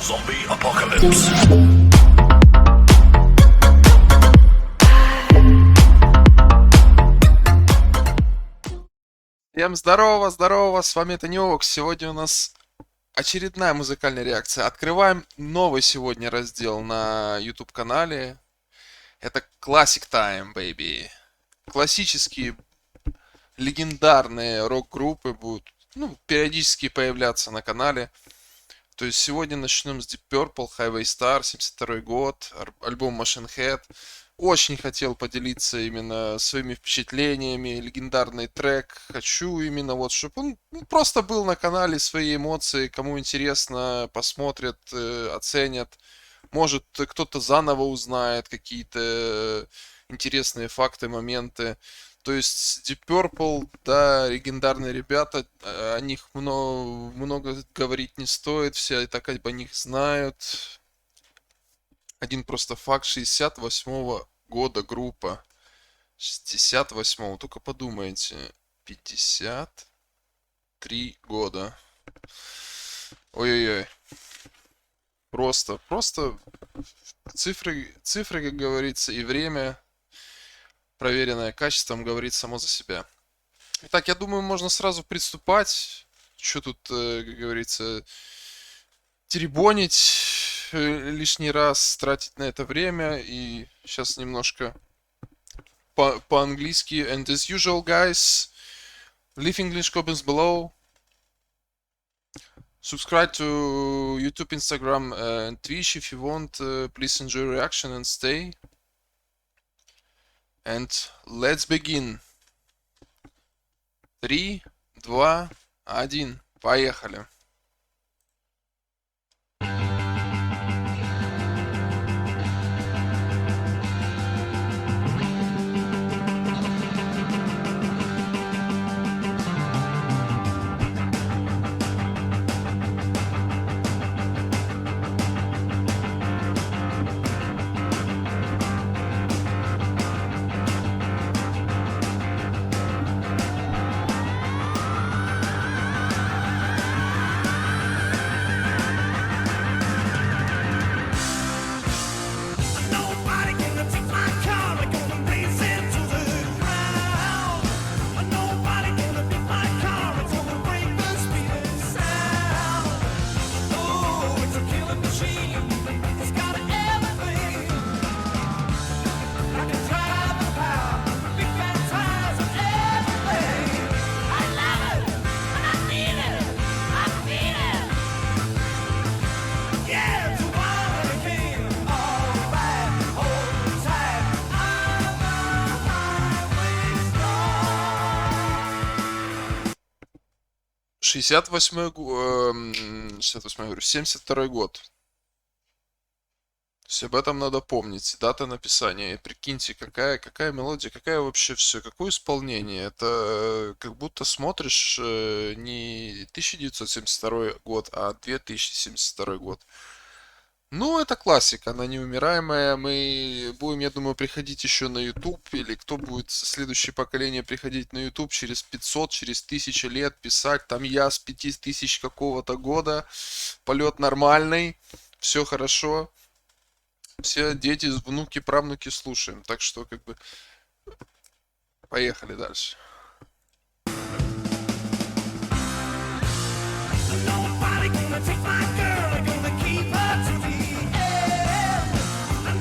Zombie Apocalypse. Всем здорово, здорово, с вами Танёк. Сегодня у нас очередная музыкальная реакция. Открываем новый сегодня раздел на YouTube канале. Это Classic Time, baby. Классические, легендарные рок-группы будут, периодически появляться на канале. То есть сегодня начнем с Deep Purple, Highway Star, 72 год, альбом Machine Head. Очень хотел поделиться именно своими впечатлениями, легендарный трек. Хочу именно вот, чтобы он просто был на канале, свои эмоции. Кому интересно, посмотрят, оценят. Может, кто-то заново узнает какие-то интересные факты, моменты. То есть Deep Purple, да, легендарные ребята, о них много говорить не стоит, все и так о них знают. Один просто факт, 68-го года группа. 68-го, только подумайте, 53 года. Ой-ой-ой. Просто цифры, как говорится, и время, проверенное качеством, говорит само за себя. Итак, я думаю, можно сразу приступать. Что тут, как говорится, теребонить лишний раз, тратить на это время. И сейчас немножко по-английски. And as usual, guys, leave English comments below. Subscribe to YouTube, Instagram, and Twitch if you want. Please enjoy reaction and stay. And let's begin. 3, 2, 1. Поехали. Nobody gonna take my car, I'm gonna race into the ground. Nobody gonna beat my car, it's gonna break the speed and sound. Oh, it's a killing machine, it's got everything. I can drive the power, big fat tires and everything. I love it, and I need it, I feel it. Yeah, it's a wild hurricane. Alright, hold tight. I'm a highway star. 68-й, 68-й, говорю, 72-й год. То есть об этом надо помнить. Дата написания. И прикиньте, какая мелодия, какая вообще все, какое исполнение. Это как будто смотришь не 1972 год, а 2072 год. Ну, это классика, она неумираемая. Мы будем, я думаю, приходить еще на YouTube, или кто будет следующее поколение приходить на YouTube через 500, через 1000 лет, писать, там я с 5000 какого-то года, полет нормальный, все хорошо. Все дети, внуки, правнуки слушаем. Так что, как бы, поехали дальше. Nobody gonna take my girl, I'm gonna keep her to the end.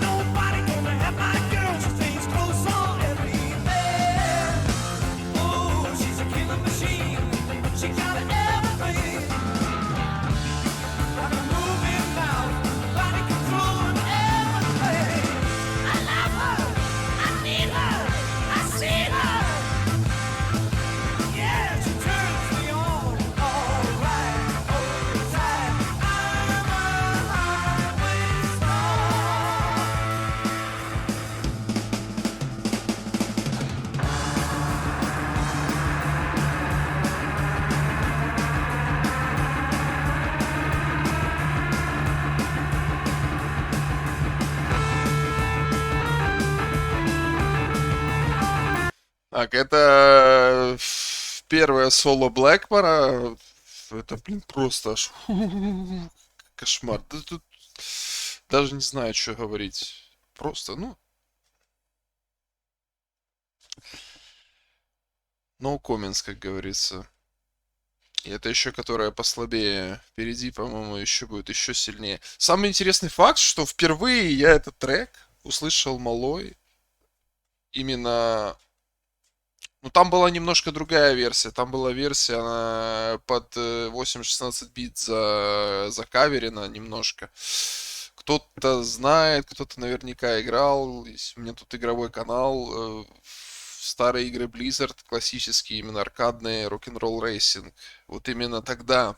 Nobody gonna have my girl, she stays close on every bed. Oh, she's a killing machine, she got everything. Like a moving mouth, body control and everything. I love her, I need her, I see her. Yeah, she turns me on, alright, hold tight. I'm a highway star. 'Так, это первое соло Блэкмора. Это, блин, просто аж кошмар. Да тут даже не знаю, что говорить. Просто, ну, no comments, как говорится. И это еще, которая послабее. Впереди, по-моему, еще будет еще сильнее. Самый интересный факт, что впервые я этот трек услышал малой именно... Ну, там была немножко другая версия. Там была версия, она под 8-16 бит закаверена немножко. Кто-то знает, кто-то наверняка играл. У меня тут игровой канал. Старые игры Blizzard, классические, именно аркадные, Rock'n'Roll Racing. Вот именно тогда.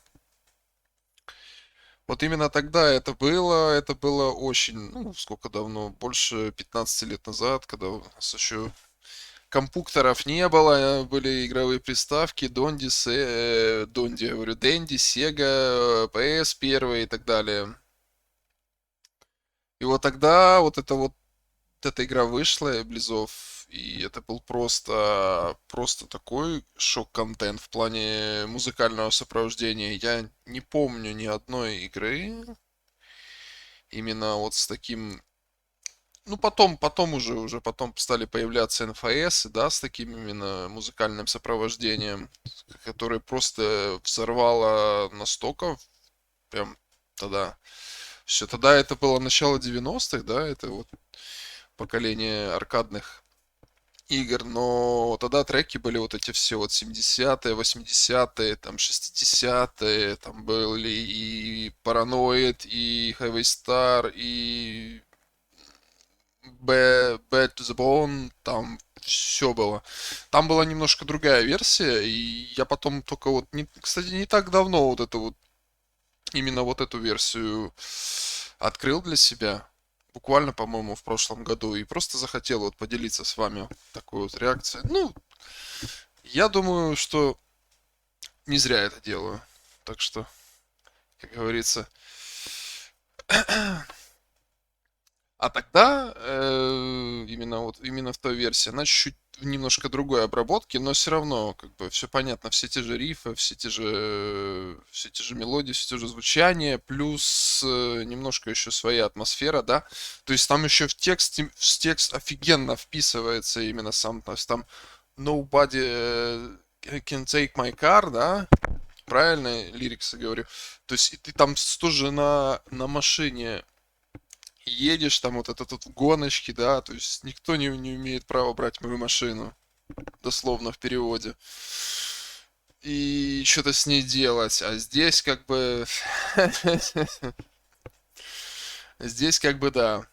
Вот именно тогда это было очень, ну, сколько давно, больше 15 лет назад, когда у нас еще компьютеров не было, были игровые приставки, Донди, я говорю, Денди, Sega, PS первые и так далее. И вот тогда вот эта игра вышла, Близов, и это был просто такой шок-контент в плане музыкального сопровождения. Я не помню ни одной игры именно вот с таким... Ну, потом уже потом стали появляться НФС, да, с таким именно музыкальным сопровождением, которое просто взорвало настолько, прям тогда. Все, тогда это было начало 90-х, да, это вот поколение аркадных игр, но тогда треки были вот эти все вот 70-е, 80-е, там 60-е, там были и Paranoid, и Highway Star, и Bad to the Bone, там все было. Там была немножко другая версия, и я потом только вот, кстати, не так давно вот эту вот, именно вот эту версию открыл для себя. Буквально, по-моему, в прошлом году. И просто захотел вот поделиться с вами такой вот реакцией. Ну, я думаю, что не зря это делаю. Так что, как говорится... А тогда именно в той версии, она чуть немножко другой обработки, но все равно как бы все понятно, все те же рифы, все те же мелодии, все те же звучания, плюс немножко еще своя атмосфера, да. То есть там еще в текст офигенно вписывается именно сам, то есть там Nobody can take my car, да, правильно лириксы говорю. То есть и ты там тоже на машине едешь, там вот это тут в гоночке, да, то есть никто не имеет права брать мою машину, дословно в переводе, и что-то с ней делать, а здесь как бы, здесь как бы да,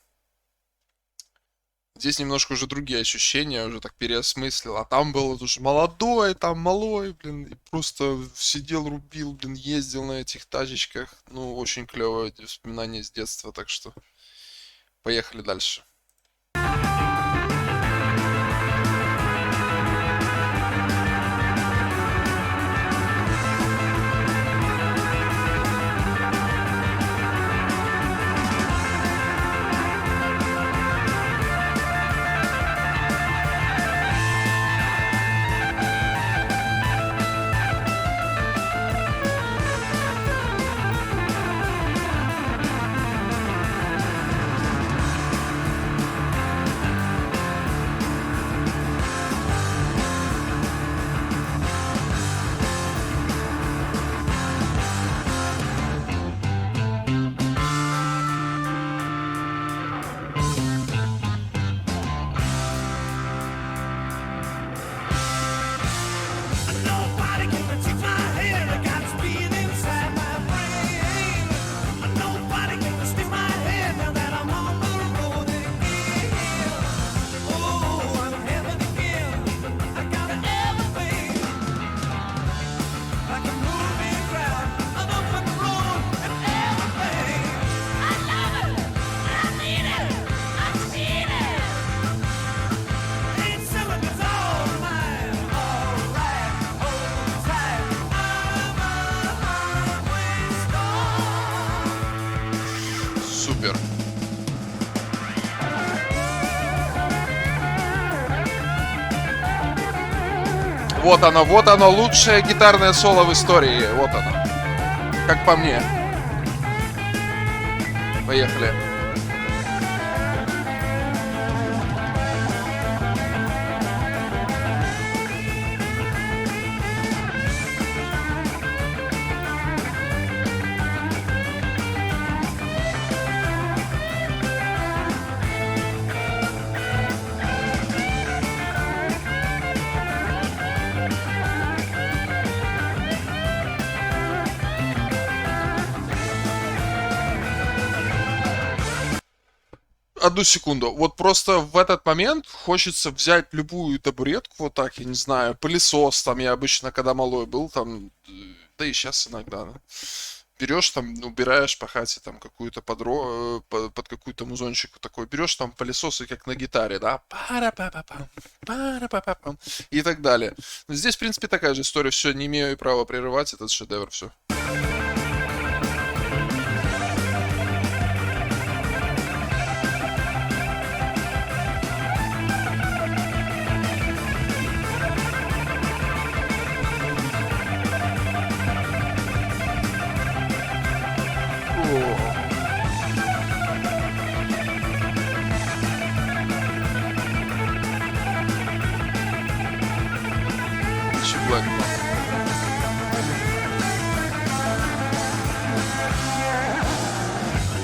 здесь немножко уже другие ощущения, уже так переосмыслил, а там был вот уж молодой, там малой, блин, и просто сидел, рубил, блин, ездил на этих тачечках, ну, очень клевое воспоминание с детства, так что... Поехали дальше. Nobody gonna take my hand. I got speed inside my brain. Nobody gonna steal my hand now that I'm on the road again. Oh, I'm heaven again. I got an elevate like a moving crowd. An open road and elevate. I love it. I need it. I need it. Ain't cylinders all mine. All right. Hold tight. I'm a highway star. Супер. Вот оно, лучшее гитарное соло в истории. Вот оно. Как по мне. Поехали. Одну секунду. Вот просто в этот момент хочется взять любую табуретку, вот так, я не знаю, пылесос, там я обычно, когда малой был, там, да и сейчас иногда, берешь там, убираешь по хате там какую-то под какую-то музончику такой, берешь там пылесос и как на гитаре, да, пара-па-па-пам, пара-па-па-пам, и так далее. Но здесь, в принципе, такая же история, все, не имею права прерывать этот шедевр, все.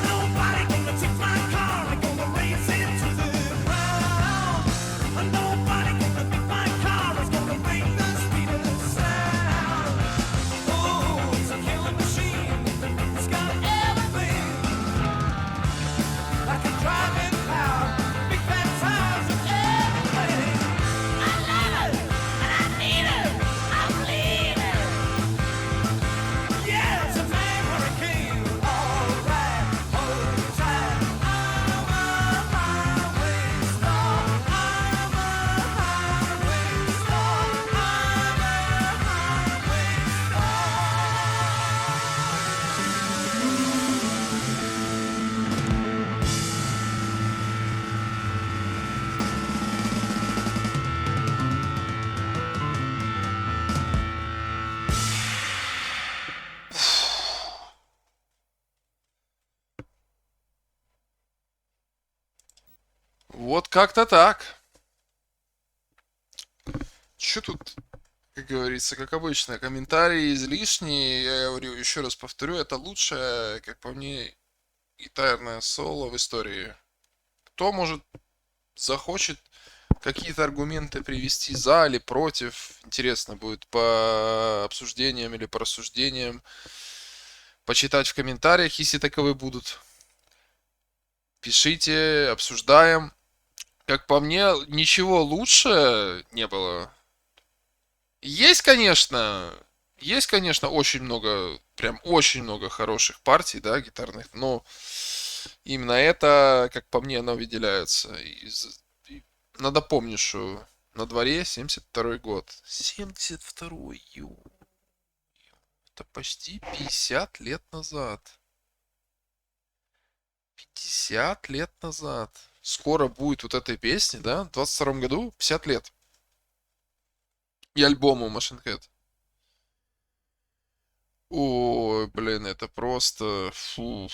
Nobody gonna take my car and gonna race into the ground. Nobody gonna beat my car, it's gonna make the speedest sound. Oh, it's a killing machine. It's got everything. Like a driving car, big fat tires and everything. I love it, and I need it. I believe it. Yeah, it's a man hurricane. All right, hold tight. I'm a highway star. I'm a highway star. I'm a highway star. Вот как-то так. Чё тут, как говорится, как обычно, комментарии излишние. Я говорю, еще раз повторю, это лучшее, как по мне, гитарное соло в истории. Кто может, захочет какие-то аргументы привести за или против, интересно будет по обсуждениям или по рассуждениям, почитать в комментариях, если таковые будут. Пишите, обсуждаем. Как по мне, ничего лучше не было. Есть, конечно, очень много, прям очень много хороших партий, да, гитарных, но именно это, как по мне, оно выделяется. Надо помнить, что на дворе 72-й год. 72-й, это почти 50 лет назад. 50 лет назад. Скоро будет вот этой песни, да? В 22-м году 50 лет. И альбому Machine Head. Ой, блин, это просто... Фу.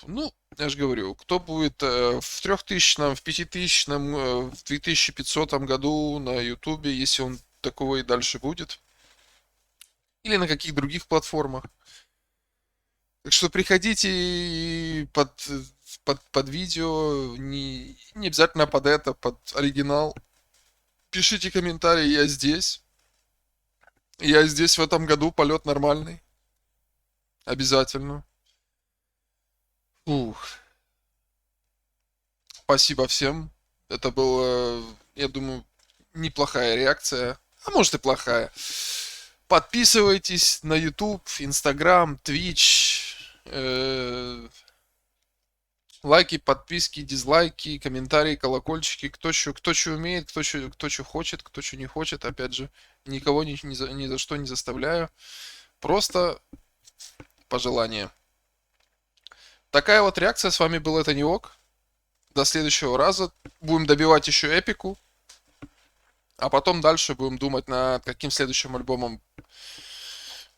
Ну, я же говорю, кто будет в 3000-м, в 5000-м, в 2500 году на Ютубе, если он такого и дальше будет. Или на каких других платформах. Так что приходите и под видео, не обязательно под это, под оригинал. Пишите комментарии, я здесь. Я здесь в этом году, полет нормальный. Обязательно. Ух. Спасибо всем. Это было, я думаю, неплохая реакция. А может и плохая. Подписывайтесь на YouTube, Instagram, Twitch. Лайки, подписки, дизлайки, комментарии, колокольчики. Кто что умеет, кто что хочет, кто что не хочет. Опять же, никого ни за что не заставляю. Просто пожелание. Такая вот реакция. С вами был Это Не Ок. До следующего раза. Будем добивать еще эпику. А потом дальше будем думать, над каким следующим альбомом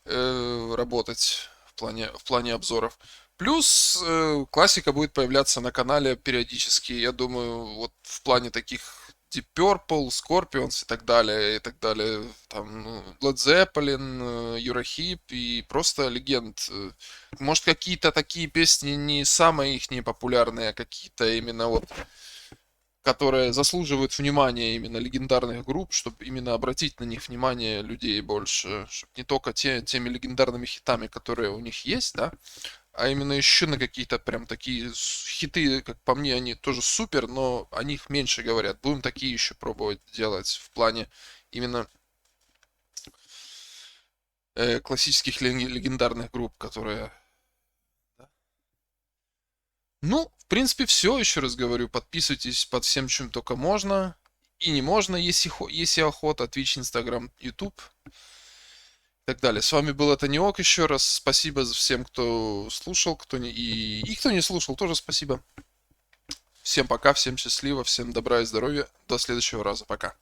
работать в плане обзоров. Плюс классика будет появляться на канале периодически. Я думаю, вот в плане таких Deep Purple, Scorpions и так далее. Там ну, Led Zeppelin, Eurahip и просто легенд. Может, какие-то такие песни не самые их не популярные, а какие-то именно вот которые заслуживают внимания именно легендарных групп, чтобы именно обратить на них внимание людей больше, чтобы не только теми легендарными хитами, которые у них есть, да, а именно еще на какие-то прям такие хиты, как по мне, они тоже супер, но о них меньше говорят. Будем такие еще пробовать делать в плане именно классических легендарных групп, которые... Ну, в принципе, все, еще раз говорю, подписывайтесь под всем, чем только можно. И не можно, если охота, Twitch, Instagram, YouTube и так далее. С вами был это Неок еще раз. Спасибо всем, кто слушал, кто не... и кто не слушал, тоже спасибо. Всем пока, всем счастливо, всем добра и здоровья. До следующего раза. Пока.